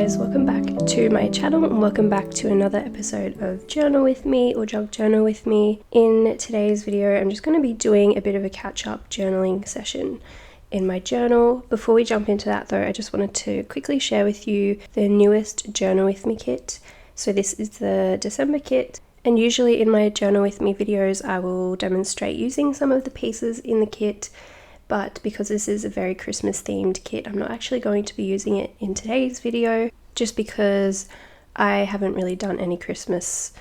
guys, welcome back to my channel and welcome back to another episode of Journal with me or Jog Journal with me. In today's video I'm just going to be doing a bit of a catch-up journaling session in my journal. Before we jump into that though, I just wanted to quickly share with you the newest Journal with me kit. So this is the December kit, and usually in my Journal with me videos I will demonstrate using some of the pieces in the kit. But because this is a very Christmas themed kit, I'm not actually going to be using it in today's video, just because I haven't really done any Christmas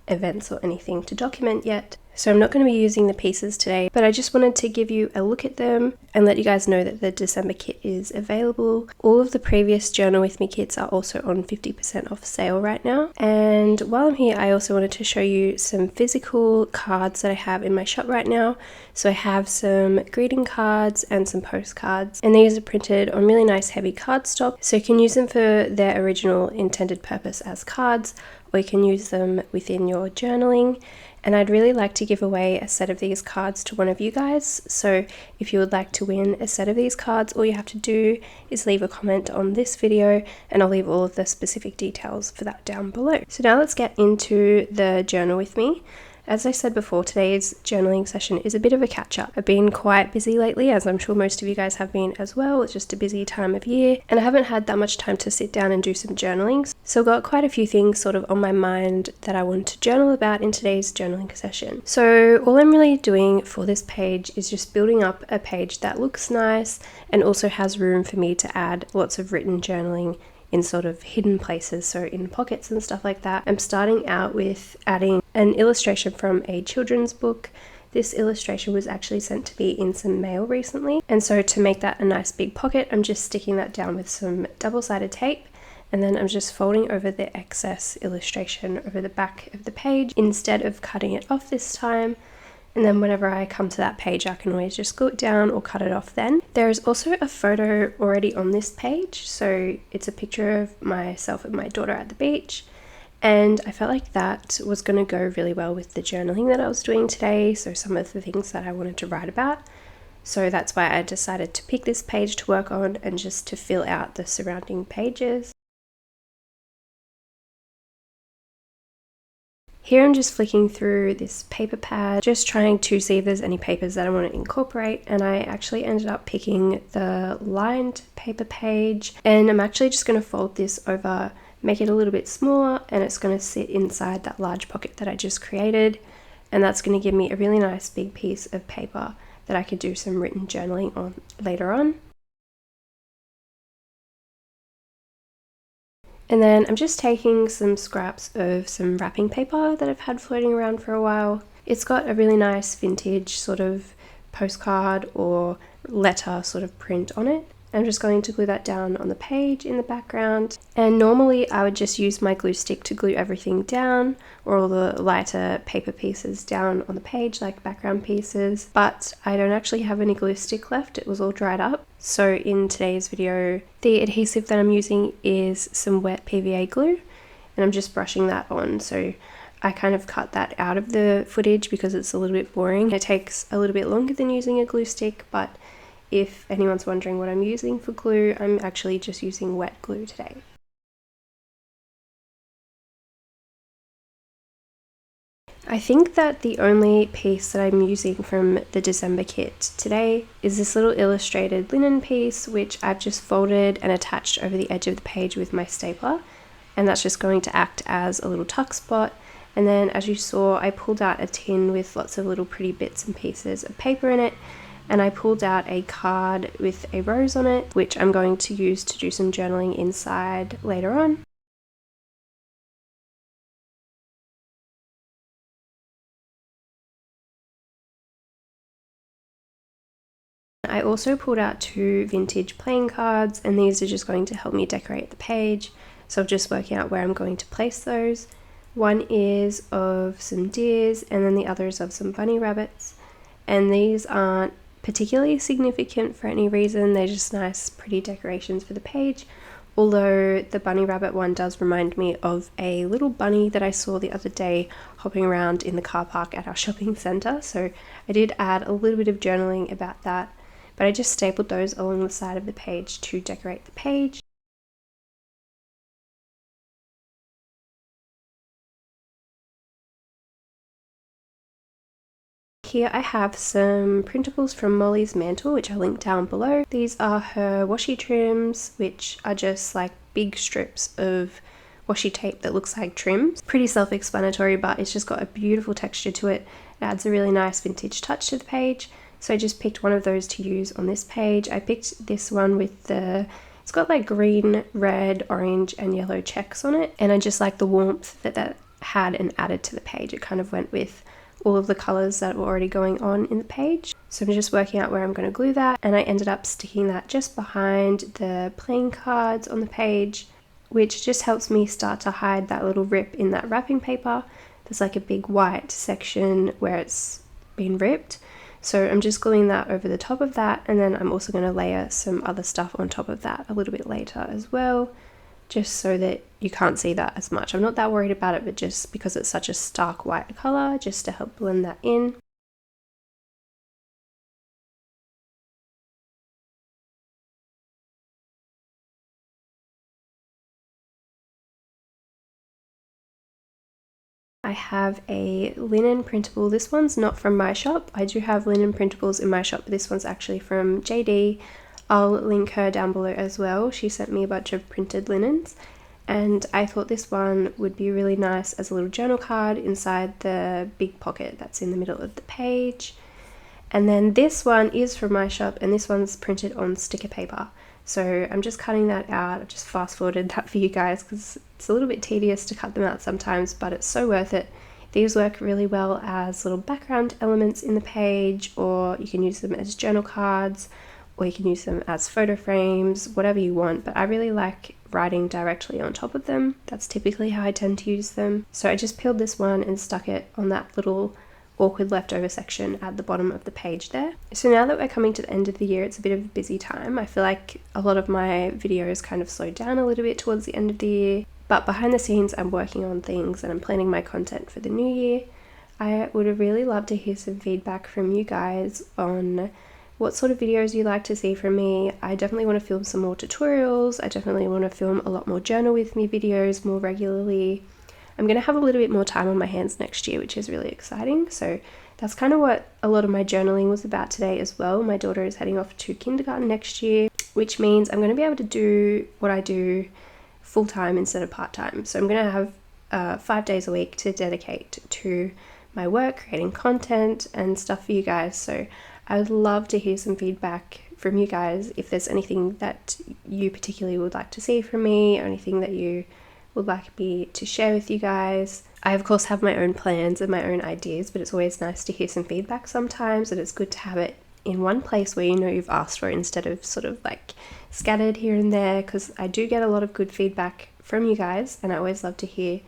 events or anything to document yet. So I'm not going to be using the pieces today, but I just wanted to give you a look at them and let you guys know that the December kit is available. All of the previous Journal with me kits are also on 50% off sale right now. And while I'm here, I also wanted to show you some physical cards that I have in my shop right now. So I have some greeting cards and some postcards, and these are printed on really nice heavy cardstock. So you can use them for their original intended purpose as cards, or you can use them within your journaling. And I'd really like to give away a set of these cards to one of you guys. So if you would like to win a set of these cards, all you have to do is leave a comment on this video and I'll leave all of the specific details for that down below. So now let's get into the journal with me. As I said before, today's journaling session is a bit of a catch-up. I've been quite busy lately, as I'm sure most of you guys have been as well. It's just a busy time of year, and I haven't had that much time to sit down and do some journaling. So I've got quite a few things sort of on my mind that I want to journal about in today's journaling session. So all I'm really doing for this page is just building up a page that looks nice and also has room for me to add lots of written journaling in sort of hidden places, so in pockets and stuff like that. I'm starting out with adding an illustration from a children's book. This illustration was actually sent to me in some mail recently, and so to make that a nice big pocket, I'm just sticking that down with some double-sided tape, and then I'm just folding over the excess illustration over the back of the page instead of cutting it off this time. And then whenever I come to that page, I can always just glue it down or cut it off then. There is also a photo already on this page. So it's a picture of myself and my daughter at the beach. And I felt like that was going to go really well with the journaling that I was doing today. So some of the things that I wanted to write about. So that's why I decided to pick this page to work on and just to fill out the surrounding pages. Here I'm just flicking through this paper pad, just trying to see if there's any papers that I want to incorporate, and I actually ended up picking the lined paper page, and I'm actually just going to fold this over, make it a little bit smaller, and it's going to sit inside that large pocket that I just created, and that's going to give me a really nice big piece of paper that I could do some written journaling on later on. And then I'm just taking some scraps of some wrapping paper that I've had floating around for a while. It's got a really nice vintage sort of postcard or letter sort of print on it. I'm just going to glue that down on the page in the background. And normally I would just use my glue stick to glue everything down, or all the lighter paper pieces down on the page like background pieces, but I don't actually have any glue stick left. It was all dried up. So in today's video, the adhesive that I'm using is some wet PVA glue, and I'm just brushing that on. So I kind of cut that out of the footage because it's a little bit boring. It takes a little bit longer than using a glue stick, but if anyone's wondering what I'm using for glue, I'm actually just using wet glue today. I think that the only piece that I'm using from the December kit today is this little illustrated linen piece, which I've just folded and attached over the edge of the page with my stapler, and that's just going to act as a little tuck spot. And then as you saw, I pulled out a tin with lots of little pretty bits and pieces of paper in it, and I pulled out a card with a rose on it, which I'm going to use to do some journaling inside later on. I also pulled out two vintage playing cards, and these are just going to help me decorate the page. So I'm just working out where I'm going to place those. One is of some deers, and then the other is of some bunny rabbits. And these aren't particularly significant for any reason, they're just nice pretty decorations for the page, although the bunny rabbit one does remind me of a little bunny that I saw the other day hopping around in the car park at our shopping centre, so I did add a little bit of journaling about that, but I just stapled those along the side of the page to decorate the page. here I have some printables from Molly's Mantle, which I'll link down below. These are her washi trims, which are just like big strips of washi tape that looks like trims. Pretty self-explanatory, but it's just got a beautiful texture to it. It adds a really nice vintage touch to the page. So I just picked one of those to use on this page. I picked this one with it's got like green, red, orange and yellow checks on it, and I just like the warmth that had and added to the page. It kind of went with all of the colors that were already going on in the page. So I'm just working out where I'm going to glue that, and I ended up sticking that just behind the playing cards on the page, which just helps me start to hide that little rip in that wrapping paper. There's like a big white section where it's been ripped. So I'm just gluing that over the top of that, and then I'm also going to layer some other stuff on top of that a little bit later as well, just so that you can't see that as much. I'm not that worried about it, but just because it's such a stark white color, just to help blend that in. I have a linen printable. This one's not from my shop. I do have linen printables in my shop, but this one's actually from JD. I'll link her down below as well. She sent me a bunch of printed linens, and I thought this one would be really nice as a little journal card inside the big pocket that's in the middle of the page. And then this one is from my shop, and this one's printed on sticker paper. So I'm just cutting that out. I've just fast forwarded that for you guys because it's a little bit tedious to cut them out sometimes, but it's so worth it. These work really well as little background elements in the page, or you can use them as journal cards, or you can use them as photo frames, whatever you want. But I really like writing directly on top of them. That's typically how I tend to use them. So I just peeled this one and stuck it on that little awkward leftover section at the bottom of the page there. So now that we're coming to the end of the year, it's a bit of a busy time. I feel like a lot of my videos kind of slowed down a little bit towards the end of the year, but behind the scenes I'm working on things and I'm planning my content for the new year. I would have really loved to hear some feedback from you guys on what sort of videos you like to see from me. I definitely want to film some more tutorials. I definitely want to film a lot more journal with me videos more regularly. I'm going to have a little bit more time on my hands next year, which is really exciting. So that's kind of what a lot of my journaling was about today as well. My daughter is heading off to kindergarten next year, which means I'm going to be able to do what I do full-time instead of part-time. So I'm going to have 5 days a week to dedicate to my work, creating content and stuff for you guys. So I would love to hear some feedback from you guys if there's anything that you particularly would like to see from me, or anything that you would like me to share with you guys. I of course have my own plans and my own ideas, but it's always nice to hear some feedback sometimes, and it's good to have it in one place where you know you've asked for it instead of sort of like scattered here and there, because I do get a lot of good feedback from you guys and I always love to hear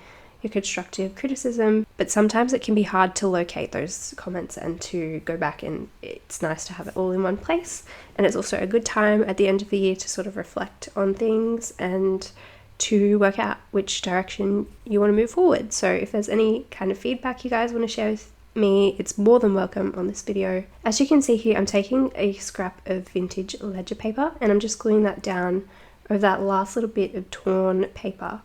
your constructive criticism, but sometimes it can be hard to locate those comments and to go back, and it's nice to have it all in one place. And it's also a good time at the end of the year to sort of reflect on things and to work out which direction you want to move forward. So if there's any kind of feedback you guys want to share with me, it's more than welcome on this video. As you can see here, I'm taking a scrap of vintage ledger paper and I'm just gluing that down over that last little bit of torn paper.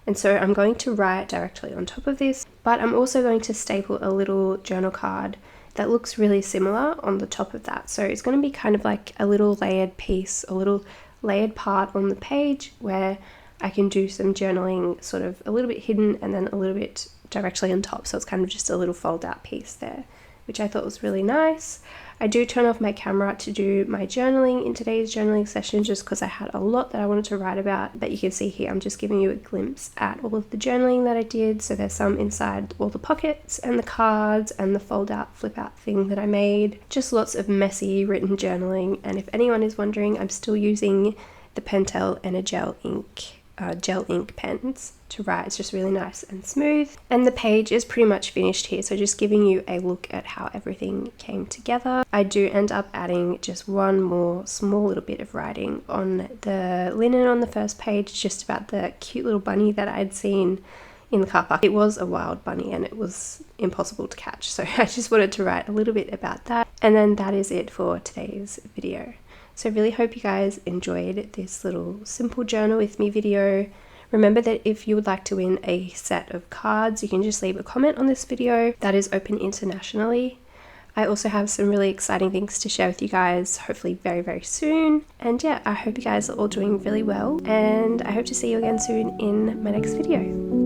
And so I'm going to write directly on top of this, but I'm also going to staple a little journal card that looks really similar on the top of that. So it's going to be kind of like a little layered piece, a little layered part on the page where I can do some journaling sort of a little bit hidden and then a little bit directly on top. So it's kind of just a little fold out piece there, which I thought was really nice. I do turn off my camera to do my journaling in today's journaling session just because I had a lot that I wanted to write about. But you can see here, I'm just giving you a glimpse at all of the journaling that I did. So there's some inside all the pockets and the cards and the fold out, flip out thing that I made. Just lots of messy written journaling. And if anyone is wondering, I'm still using the Pentel and a gel ink pens to write. It's just really nice and smooth, and the page is pretty much finished here, so just giving you a look at how everything came together. I do end up adding just one more small little bit of writing on the linen on the first page, just about the cute little bunny that I'd seen in the car park. It was a wild bunny and it was impossible to catch, so I just wanted to write a little bit about that. And then that is it for today's video. So I really hope you guys enjoyed this little simple journal with me video. Remember that if you would like to win a set of cards, you can just leave a comment on this video. That is open internationally. I also have some really exciting things to share with you guys, hopefully very, very soon. And yeah, I hope you guys are all doing really well, and I hope to see you again soon in my next video.